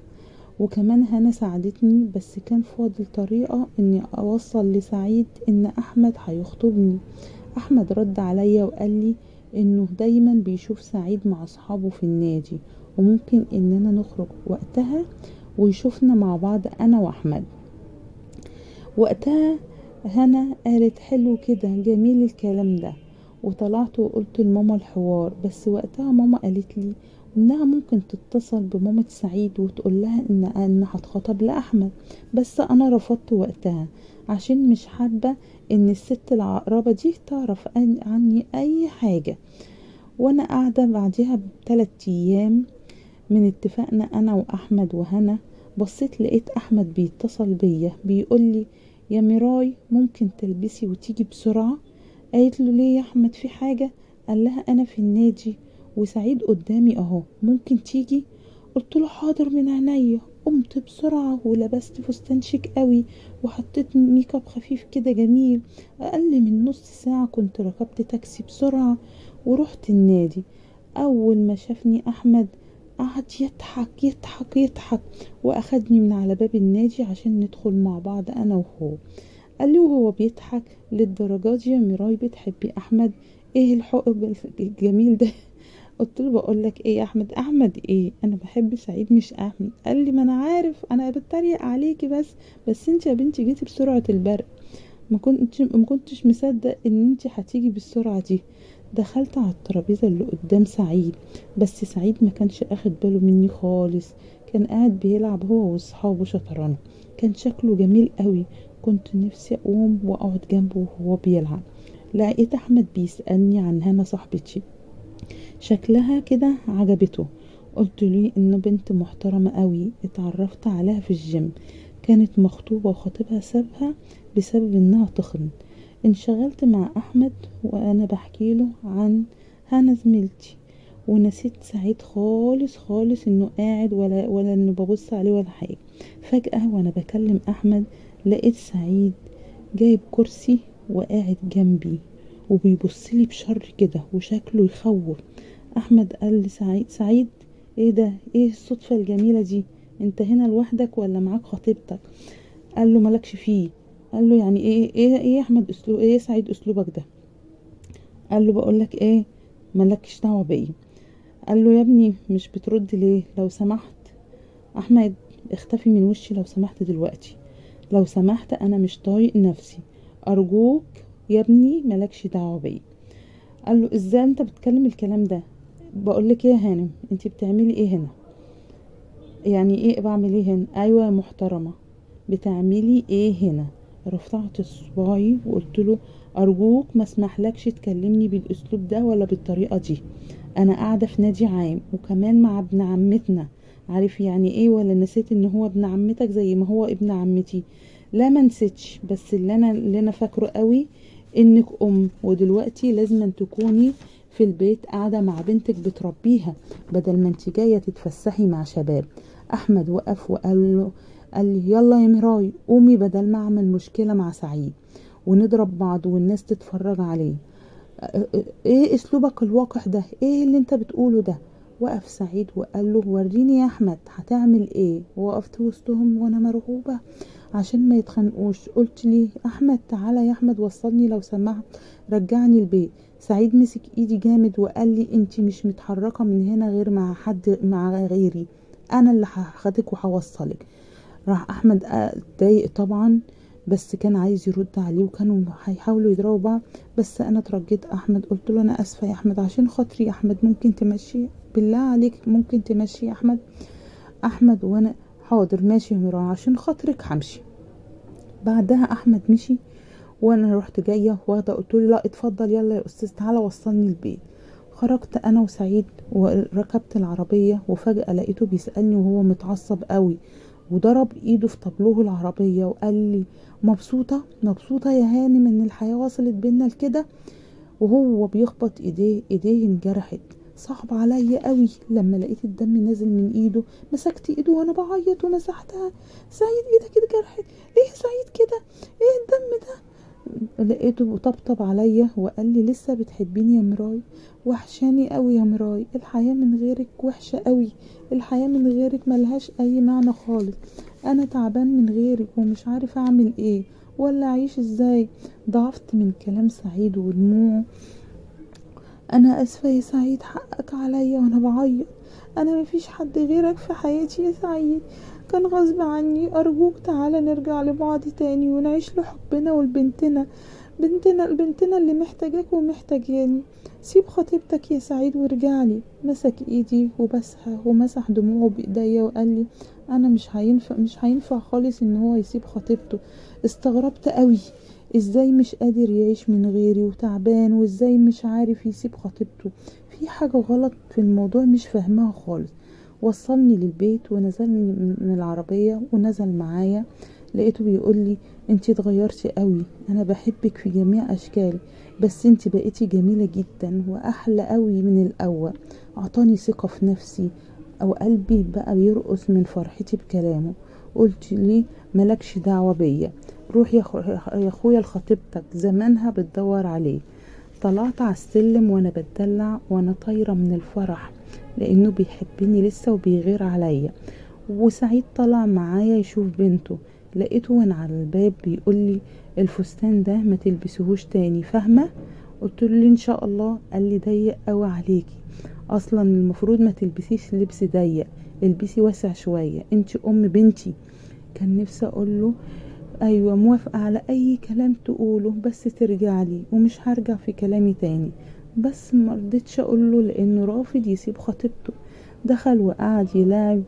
S1: وكمان هنا ساعدتني، بس كان فاضل طريقة اني اوصل لسعيد ان احمد هيخطبني. احمد رد عليا وقال لي انه دايما بيشوف سعيد مع اصحابه في النادي، وممكن اننا نخرج وقتها ويشوفنا مع بعض انا واحمد. وقتها هنا قالت حلو كده، جميل الكلام ده. وطلعت وقلت لماما الحوار، بس وقتها ماما قالت لي انها ممكن تتصل بمامة سعيد وتقول لها ان هتخطب لاحمد، بس انا رفضت وقتها عشان مش حابة ان الست العقربة دي تعرف عني اي حاجة. وانا قاعدة بعدها ب3 ايام من اتفاقنا انا واحمد وهنا، بصيت لقيت احمد بيتصل بيا بيقول لي يا ميراي ممكن تلبسي وتيجي بسرعة؟ قالت له ليه يا احمد في حاجة؟ قال لها انا في النادي وسعيد قدامي اهو، ممكن تيجي؟ قلت له حاضر من عينيا. قمت بسرعة ولبست فستان شيك قوي وحطيت ميك اب خفيف كده جميل. اقل من نص ساعة كنت ركبت تاكسي بسرعة ورحت النادي. اول ما شافني احمد قعد يضحك يضحك يضحك واخدني من على باب النادي عشان ندخل مع بعض انا وهو. قال لي وهو بيضحك للدرجة دي يا ميراي بتحبي احمد؟ ايه الحب الجميل ده؟ قلت له بقول لك ايه يا احمد؟ احمد ايه؟ انا بحب سعيد مش احمد. قال لي ما انا عارف، انا بتريق عليكي بس انت يا بنتي جيتي بسرعة البرق، ما كنتش مصدق ان انت هتيجي بالسرعة دي. دخلت على الترابيزة اللي قدام سعيد، بس سعيد ما كانش اخد باله مني خالص، كان قاعد بيلعب هو واصحابه شطرنج. كان شكله جميل قوي، كنت نفسي اقوم واقعد جنبه وهو بيلعب. لقيت احمد بيسألني عن هنا صاحبتي، شكلها كده عجبته. قلت له انه بنت محترمة قوي اتعرفت عليها في الجيم، كانت مخطوبة وخطيبها سابها بسبب انها تخن. انشغلت مع احمد وانا بحكي له عن هنا زميلتي، ونسيت سعيد خالص خالص انه قاعد ولا انه ببص عليه ولا حاجة. فجأة وانا بكلم احمد لقيت سعيد جايب كرسي وقاعد جنبي وبيبصلي بشر كده وشكله يخوف. احمد قال لسعيد سعيد ايه ده؟ ايه الصدفة الجميلة دي؟ انت هنا لوحدك ولا معاك خطيبتك؟ قال له مالكش فيه. قال له يعني ايه يا احمد اسلوب ايه يا سعيد اسلوبك ده؟ قال له بقولك ايه، مالكش دعوة بيا. قال له يا ابني مش بترد ليه؟ لو سمحت احمد اختفي من وشي لو سمحت دلوقتي، لو سمحت انا مش طايق نفسي، ارجوك يا ابني مالكش دعوة بيا. قال له ازاي انت بتكلم الكلام ده؟ بقولك ايه يا هانم، انت بتعملي ايه هنا؟ يعني ايه بعمل ايه هنا؟ ايوه يا محترمة، بتعملي ايه هنا؟ رفعت صباعي وقلت له ارجوك ما اسمحلكش تكلمني بالاسلوب ده ولا بالطريقة دي، انا قاعدة في نادي عام وكمان مع ابن عمتنا، عارف يعني ايه؟ ولا نسيت ان هو ابن عمتك زي ما هو ابن عمتي؟ لا ما نسيتش، بس اللي انا فاكره قوي انك ودلوقتي لازم تكوني في البيت قاعدة مع بنتك بتربيها بدل ما انت جاية تتفسحي مع شباب. احمد وقف قال لي يلا يا ميراي قومي بدل ما اعمل مشكلة مع سعيد ونضرب بعض والناس تتفرج عليه. ايه اسلوبك الوقح ده؟ ايه اللي انت بتقوله ده؟ وقف سعيد وقال له وريني يا احمد هتعمل ايه. وقفت وسطهم وانا مرعوبة عشان ما يتخانقوش. قلت لي احمد تعالى يا احمد وصلني لو سمحت، رجعني البيت. سعيد مسك ايدي جامد وقال لي انتي مش متحركة من هنا غير مع حد، مع غيري، انا اللي هاخدك وهوصلك. راح احمد اتضايق طبعا، بس كان عايز يرد عليه وكانوا هيحاولوا يضربوا بعض. بس انا اترجيت احمد، قلت له انا اسفه يا احمد، عشان خاطري يا احمد ممكن تمشي، بالله عليك ممكن تمشي يا احمد. احمد وانا حاضر ماشي يا مروه عشان خاطرك همشي. بعدها احمد مشي وانا رحت جايه واخده، قلت له لا اتفضل يلا يا استاذ تعالى وصلني البيت. خرجت انا وسعيد وركبت العربيه، وفجاه لقيته بيسالني وهو متعصب قوي، وضرب ايده في طابلوه العربيه وقال لي مبسوطه مبسوطه يا هانم ان الحياه وصلت بينا لكده. وهو بيخبط ايديه انجرحت. صعب عليا قوي لما لقيت الدم نازل من ايده، مسكت ايده وانا بعيط ومسحتها. سعيد ايدك اتجرحت ليه يا سعيد كده؟ ايه الدم ده؟ لقيته طبطب عليا وقال لي لسه بتحبيني يا مراي؟ وحشاني قوي يا مراي، الحياة من غيرك وحشة قوي، الحياة من غيرك ملهاش اي معنى خالص، انا تعبان من غيرك ومش عارف اعمل ايه ولا اعيش ازاي. ضعفت من كلام سعيد ودموعه. انا اسفة يا سعيد، حقك عليا وانا بعيط، انا مفيش حد غيرك في حياتي يا سعيد، كان غصب عني، ارجوك تعالى نرجع لبعض تاني ونعيش لحبنا ولبنتنا، البنتنا اللي محتاجاك ومحتاجاني. سيب خطيبتك يا سعيد وارجعلي. مسك ايدي وبسها ومسح دموعه بايديا وقال لي انا مش هينفع خالص ان هو يسيب خطيبته. استغربت قوي ازاي مش قادر يعيش من غيري وتعبان، وازاي مش عارف يسيب خطيبته، في حاجة غلط في الموضوع مش فاهمها خالص. وصلني للبيت ونزلني من العربية ونزل معايا. لقيته بيقول لي انتي اتغيرتي قوي، انا بحبك في جميع اشكالي، بس انتي بقيتي جميلة جدا واحلى قوي من الاول. اعطاني ثقة في نفسي او قلبي بقى بيرقص من فرحتي بكلامه. قلت لي ملكش دعوة بيا، روح يا اخويا لخطيبتك زمانها بتدور عليه. طلعت على السلم وانا بتدلع وانا طايرة من الفرح لانه بيحبني لسه وبيغير عليا. وسعيد طلع معايا يشوف بنته، لقيته وانا على الباب بيقول لي الفستان ده ما تلبسهوش تاني، فاهمة؟ قلت له ان شاء الله. قال لي ضيق قوي عليكي، اصلا المفروض ما تلبسيش لبس ضيق، البسي واسع شوية، انت ام بنتي. كان نفسي اقول له ايوه موافقة على اي كلام تقوله، بس ترجعلي ومش هرجع في كلامي تاني. بس مرضتش اقوله لانه رافض يسيب خطيبته. دخل وقعد يلاعب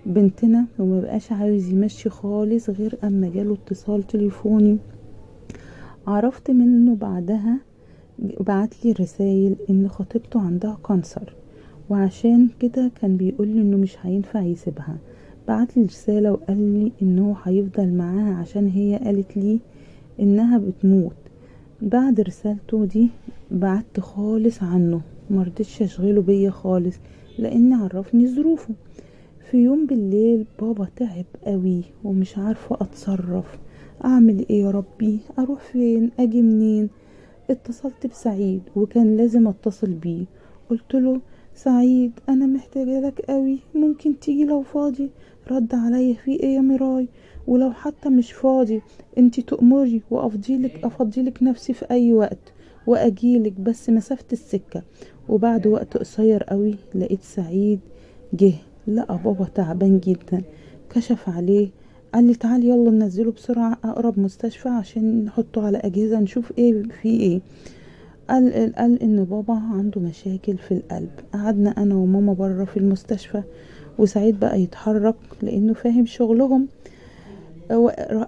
S1: بنتنا وما بقاش عاوز يمشي خالص غير اما جاله اتصال تليفوني. عرفت منه بعدها، بعتلي رسائل ان خطيبته عندها كانسر، وعشان كده كان بيقولي انه مش هينفع يسيبها. بعتلي رسالة وقال لي انه هيفضل معاها عشان هي قالت لي انها بتموت. بعد رسالته دي بعدت خالص عنه، مرضتش اشغله بيا خالص لان عرفني ظروفه. في يوم بالليل بابا تعب قوي ومش عارفة اتصرف، اعمل ايه يا ربي؟ اروح فين؟ اجي منين؟ اتصلت بسعيد وكان لازم اتصل بيه. قلت له سعيد انا محتاجة لك قوي، ممكن تيجي لو فاضي؟ رد عليا في ايه يا مراي؟ ولو حتى مش فاضي انتي تأمري افضيلك نفسي في اي وقت واجيلك، بس مسافة السكة. وبعد وقت قصير قوي لقيت سعيد جه، لقى بابا تعبان جدا، كشف عليه، قال لي تعالي يلا ننزله بسرعة اقرب مستشفى عشان نحطه على اجهزة نشوف ايه في ايه. قال ان بابا عنده مشاكل في القلب. قعدنا انا وماما بره في المستشفى، وسعيد بقى يتحرك لانه فاهم شغلهم.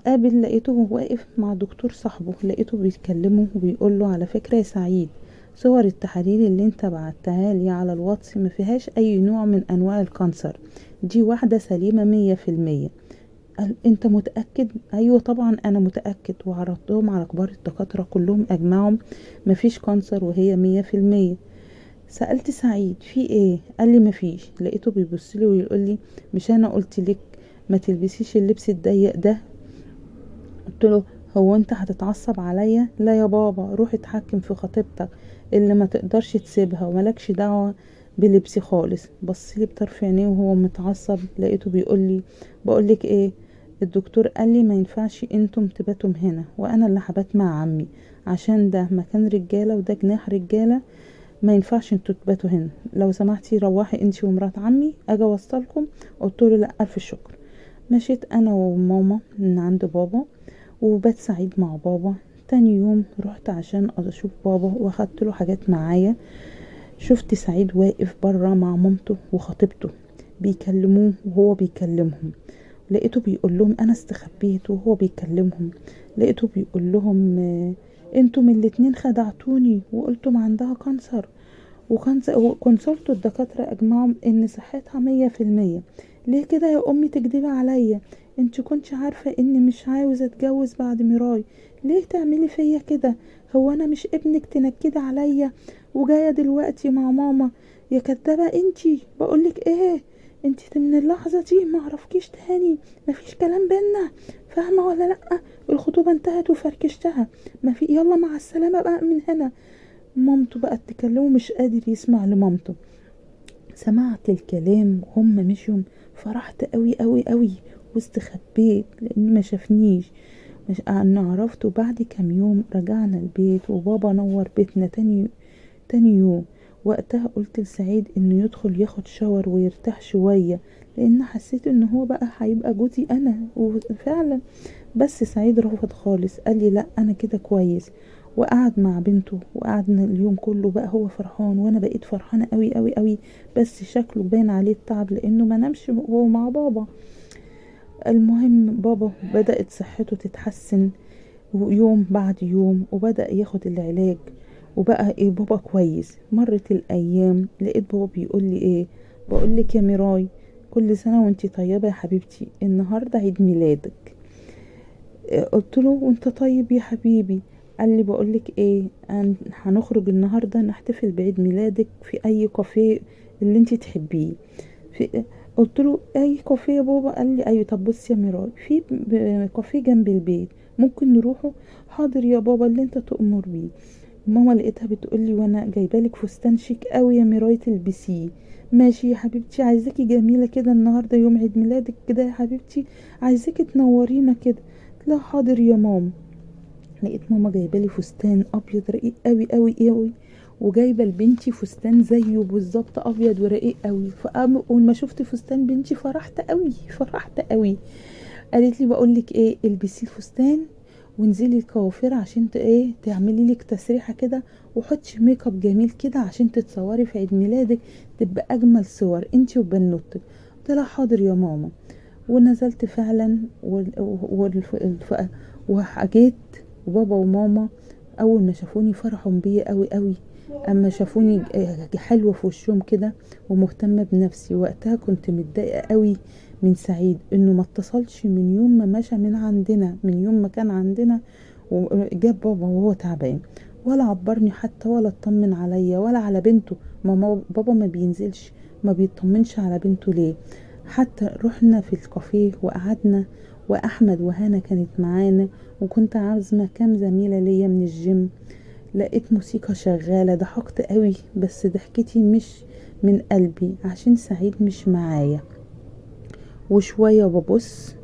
S1: قابل لقيته واقف مع دكتور صاحبه، لقيته بيتكلمه وبيقول له على فكرة يا سعيد، صور التحاليل اللي انت بعتها لي على الواتس ما فيهاش اي نوع من انواع الكانسر، دي واحدة سليمة 100%. قال انت متأكد؟ ايوه طبعا انا متأكد، وعرضتهم على كبار الدكاترة كلهم اجمعهم مفيش كانسر وهي 100%. سألت سعيد في ايه؟ قال لي مفيش. لقيته بيبصلي ويقول لي مش انا قلت لك ما تلبسيش اللبس الضيق ده؟ قلت له هو انت هتتعصب عليا؟ لا يا بابا، روح اتحكم في خطيبتك اللي ما تقدرش تسيبها وملكش دعوة بلبسي خالص. بص لي بطرف عينيه وهو متعصب، لقيته بيقول لي بقولك ايه، الدكتور قال لي ما ينفعش انتم تباتوا هنا، وانا اللي هبات مع عمي، عشان ده مكان رجاله وده جناح رجاله، ما ينفعش انتوا تباتوا هنا، لو سمحتي روحي انتي ومرات عمي اجي اوصلكم. قلت له لا الف شكر. مشيت انا وماما من عند بابا، وبات سعيد مع بابا. تاني يوم رحت عشان اشوف بابا واخدت له حاجات معايا. شفت سعيد واقف برا مع مامته وخطيبته بيكلموه وهو بيكلمهم. لقيته بيقول لهم انا استخبيت وهو بيكلمهم. لقيته بيقول لهم انتم الاتنين خدعتوني وقلتم عندها كانسر، وكونسلتوا الدكاترة اجمعوا ان صحتها 100%. ليه كده يا امي تكدبي عليا؟ انت كنتش عارفة اني مش عاوزة اتجوز بعد ميراي، ليه تعملي فيا كده؟ هو انا مش ابنك تنكدي عليا وجاية دلوقتي مع ماما؟ يا كدابة انتي، بقولك ايه، انتي من اللحظة دي ما اعرفكيش تاني، مفيش كلام بينا، فاهمة ولا لأ؟ الخطوبة انتهت وفركشتها، ما في، يلا مع السلامة بقى من هنا. مامته بقت تكلمه مش قادر يسمع لمامته. سمعت الكلام وهم مشيوا، فرحت قوي قوي قوي واستخبيت لان ما شافنيش. مش انا عرفت. وبعد كام يوم رجعنا البيت وبابا نور بيتنا تاني يوم. وقتها قلت لسعيد انه يدخل ياخد شاور ويرتاح شوية، لان حسيت ان هو بقى هيبقى جوزي انا، وفعلا. بس سعيد رفض خالص، قال لي لا انا كده كويس. وقعد مع بنته وقعدنا اليوم كله، بقى هو فرحان وانا بقيت فرحانة قوي قوي قوي. بس شكله باين عليه التعب لانه ما نامش وهو مع بابا. المهم بابا بدأت صحته تتحسن يوم بعد يوم، وبدأ ياخد العلاج، وبقى ايه بابا كويس. مرت الايام لقيت بابا بيقول لي ايه، بقول لك يا ميراي كل سنة وانتي طيبة يا حبيبتي، النهاردة عيد ميلادك. قلت له وانت طيب يا حبيبي. قال لي بقولك ايه، هنخرج النهارده نحتفل بعيد ميلادك في اي كافيه اللي انت تحبيه. في قلت له اي كافيه يا بابا؟ قال لي ايوه. طب بص يا ميراي، في كافيه جنب البيت ممكن نروحه؟ حاضر يا بابا اللي انت تؤمر بيه. ماما لقيتها بتقولي وانا جايبالك فستان شيك قوي يا ميراي تلبسيه. ماشي يا حبيبتي، عايزاكي جميله كده النهارده يوم عيد ميلادك كده يا حبيبتي، عايزاكي تنورينا كده. لا حاضر يا ماما. لقيت ماما جايبالي فستان ابيض رقيق قوي قوي قوي، وجايبه لبنتي فستان زيه بالظبط ابيض ورقيق قوي. فاول ما شفت فستان بنتي فرحت قوي فرحت قوي. قالت لي بقول لك ايه، البسي الفستان وانزلي الكوافير عشان ايه تعملي لك تسريحه كده، وحطي ميك اب جميل كده عشان تتصوري في عيد ميلادك، تبقى اجمل صور انتي وبنوتك. قلت لها حاضر يا ماما. ونزلت فعلا وحكيت. وبابا وماما اول ما شافوني فرحوا بيا قوي قوي، اما شافوني حلوه في وشهم كده ومهتمه بنفسي. وقتها كنت متضايقه قوي من سعيد انه ما اتصلش من يوم ما مشى من عندنا، من يوم ما كان عندنا وجاب بابا وهو تعبان، ولا عبرني حتى ولا اطمن عليا ولا على بنته. ماما بابا ما بينزلش، ما بيطمنش على بنته ليه؟ حتى رحنا في الكافيه وقعدنا، واحمد وهنا كانت معانا، وكنت عازمه كام زميله ليا من الجيم. لقيت موسيقى شغاله، ضحكت قوي بس ضحكتي مش من قلبي عشان سعيد مش معايا. وشويه ببص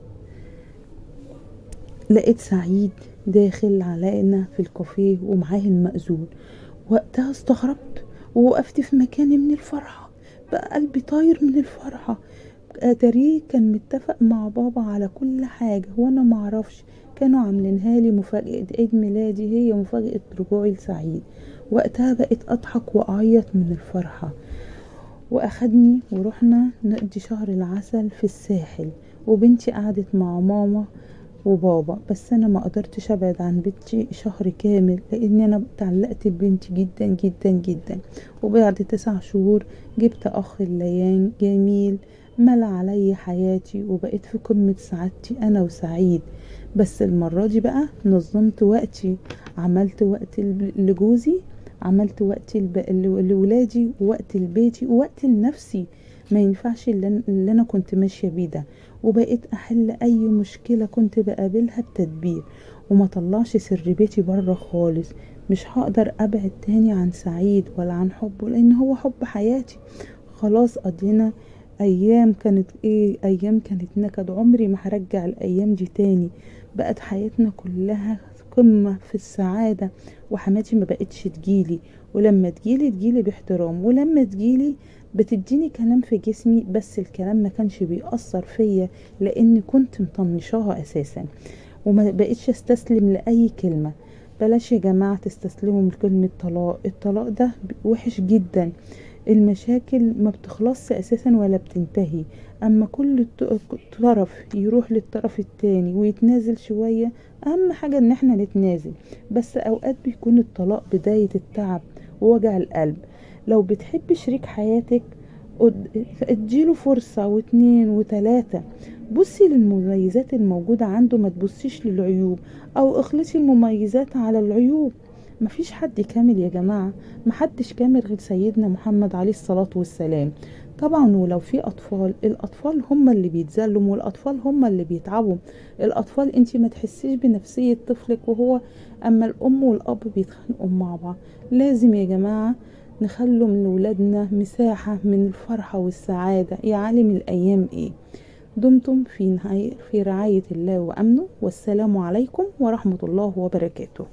S1: لقيت سعيد داخل علينا في الكافيه ومعاه المأذون. وقتها استغربت ووقفت في مكاني من الفرحة، بقى قلبي طاير من الفرحة. اتاريه كان متفق مع بابا على كل حاجة وانا معرفش، كانوا عاملينها لي مفاجأة عيد ميلادي، هي مفاجأة رجوعي لسعيد. وقتها بقيت اضحك واعيط من الفرحة. واخدني ورحنا نقضي شهر العسل في الساحل، وبنتي قعدت مع ماما وبابا. بس انا ما قدرتش ابعد عن بنتي شهر كامل لان انا اتعلقت ببنتي جدا جدا جدا. وبعد 9 شهور جبت اخ الليان جميل ملا علي حياتي، وبقيت في قمة سعادتي انا وسعيد. بس المرة دي بقى نظمت وقتي، عملت وقت لجوزي، عملت وقت لولادي، ووقت لبيتي، ووقت لنفسي. ما ينفعش اللي انا كنت ماشية بيه ده. وبقيت احل اي مشكلة كنت بقابلها بتدبير، وما طلعش سر بيتي بره خالص. مش هقدر ابعد تاني عن سعيد ولا عن حبه، لان هو حب حياتي. خلاص قضينا ايام كانت ايه، ايام كانت نكد، عمري ما هرجع الايام دي تاني. بقت حياتنا كلها قمة في السعادة، وحماتي ما بقتش تجيلي، ولما تجيلي باحترام، ولما تجيلي بتديني كلام في جسمي، بس الكلام ما كانش بيأثر فيا لان كنت مطنشاها اساسا، وما بقتش استسلم لاي كلمة. بلاش يا جماعة تستسلموا من كلمة طلاق. الطلاق ده وحش جدا. المشاكل ما بتخلصش اساسا ولا بتنتهي، اما كل طرف يروح للطرف التاني ويتنازل شوية. اهم حاجة ان احنا نتنازل، بس اوقات بيكون الطلاق بداية التعب ووجع القلب. لو بتحب شريك حياتك اديله فرصة واتنين وتلاتة. بصي للمميزات الموجودة عنده، ما تبصيش للعيوب، او اخلصي المميزات على العيوب. مفيش حد كامل يا جماعة، محدش كامل غير سيدنا محمد عليه الصلاة والسلام. طبعا ولو في اطفال، الاطفال هم اللي بيتظلموا، والاطفال هم اللي بيتعبوا. الاطفال انتي ما تحسيش بنفسية طفلك وهو، اما الام والاب بيتخانقوا مع بعض. لازم يا جماعة نخلوا من ولادنا مساحة من الفرحة والسعادة. يا عالم الايام ايه. دمتم في رعاية الله وامنه، والسلام عليكم ورحمة الله وبركاته.